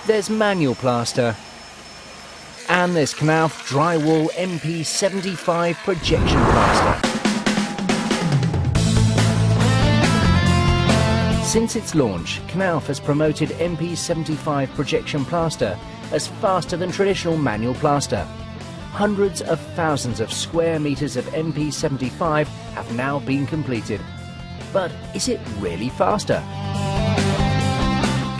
there's manual plaster, and there's Knauf drywall MP75 projection plaster. Since its launch, Knauf has promoted MP75 projection plaster as faster than traditional manual plaster. Hundreds of thousands of square meters of MP75 have now been completed. But is it really faster?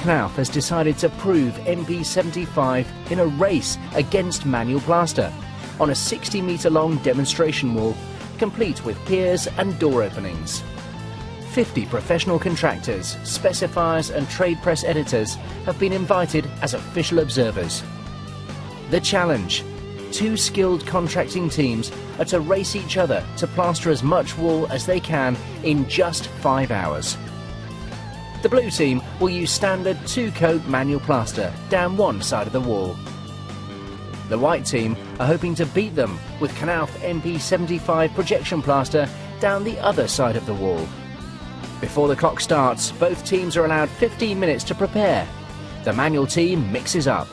Knauf has decided to prove MP75 in a race against manual plaster on a 60-meter long demonstration wall, complete with piers and door openings. 50 professional contractors, specifiers and trade press editors have been invited as official observers. The challenge: 2 skilled contracting teams are to race each other to plaster as much wall as they can in just 5 hours. The blue team will use standard 2-coat manual plaster down one side of the wall. The white team are hoping to beat them with Knauf MP75 projection plaster down the other side of the wall. Before the clock starts, both teams are allowed 15 minutes to prepare. The manual team mixes up,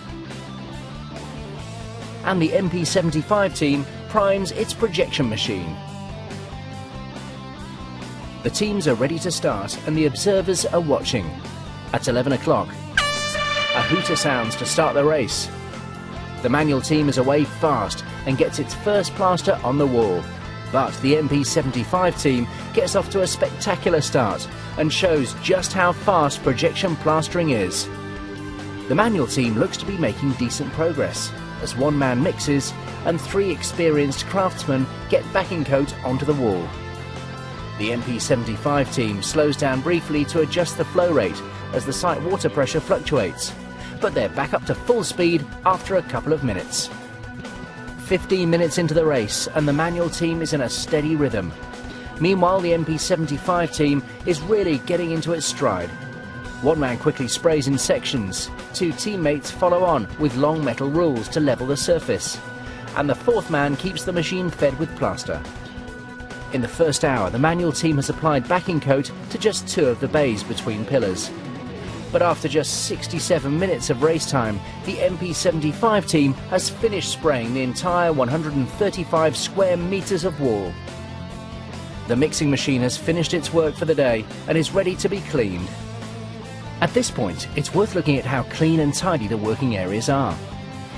and the MP75 team primes its projection machine. The teams are ready to start and the observers are watching. At 11 o'clock, a hooter sounds to start the race. The manual team is away fast and gets its first plaster on the wall. But the MP75 team gets off to a spectacular start and shows just how fast projection plastering is. The manual team looks to be making decent progress, as one man mixes and 3 experienced craftsmen get backing coat onto the wall. The MP75 team slows down briefly to adjust the flow rate as the site water pressure fluctuates, but they're back up to full speed after a couple of minutes. 15 minutes into the race and the manual team is in a steady rhythm. Meanwhile, the MP75 team is really getting into its stride. One man quickly sprays in sections, 2 teammates follow on with long metal rules to level the surface, and the 4th man keeps the machine fed with plaster. In the first hour, the manual team has applied backing coat to just 2 of the bays between pillars. But after just 67 minutes of race time, the MP75 team has finished spraying the entire 135 square meters of wall. The mixing machine has finished its work for the day and is ready to be cleaned. At this point, it's worth looking at how clean and tidy the working areas are.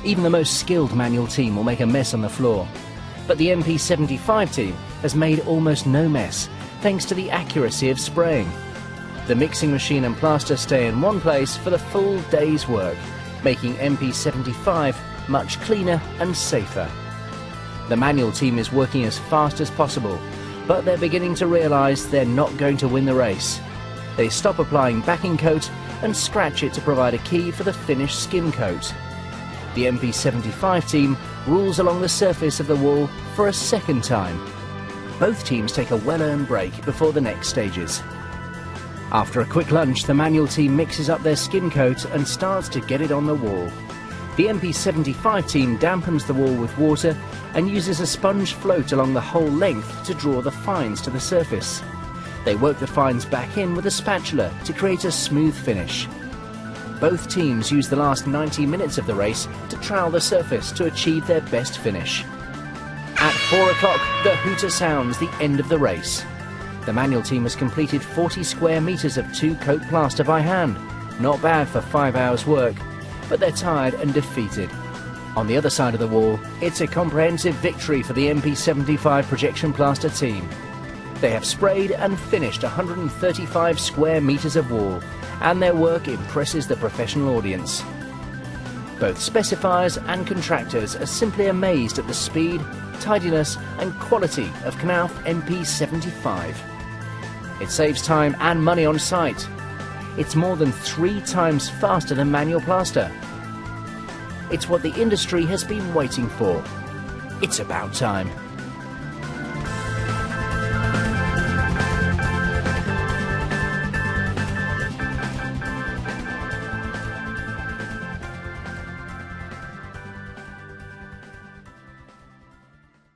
Even the most skilled manual team will make a mess on the floor. But the MP75 team has made almost no mess, thanks to the accuracy of spraying. The mixing machine and plaster stay in one place for the full day's work, making MP75 much cleaner and safer. The manual team is working as fast as possible, but they're beginning to realise they're not going to win the race. They stop applying backing coat and scratch it to provide a key for the finished skin coat. The MP75 team rules along the surface of the wall for a second time. Both teams take a well-earned break before the next stages. After a quick lunch, the manual team mixes up their skin coat and starts to get it on the wall. The MP75 team dampens the wall with water and uses a sponge float along the whole length to draw the fines to the surface. They work the fines back in with a spatula to create a smooth finish. Both teams use the last 90 minutes of the race to trowel the surface to achieve their best finish. At 4 o'clock, the hooter sounds the end of the race. The manual team has completed 40 square meters of 2-coat plaster by hand. Not bad for 5 hours work, but they're tired and defeated. On the other side of the wall, it's a comprehensive victory for the MP75 projection plaster team. They have sprayed and finished 135 square meters of wall, and their work impresses the professional audience. Both specifiers and contractors are simply amazed at the speed, tidiness and quality of Knauf MP75. It saves time and money on site. It's more than 3 times faster than manual plaster. It's what the industry has been waiting for. It's about time.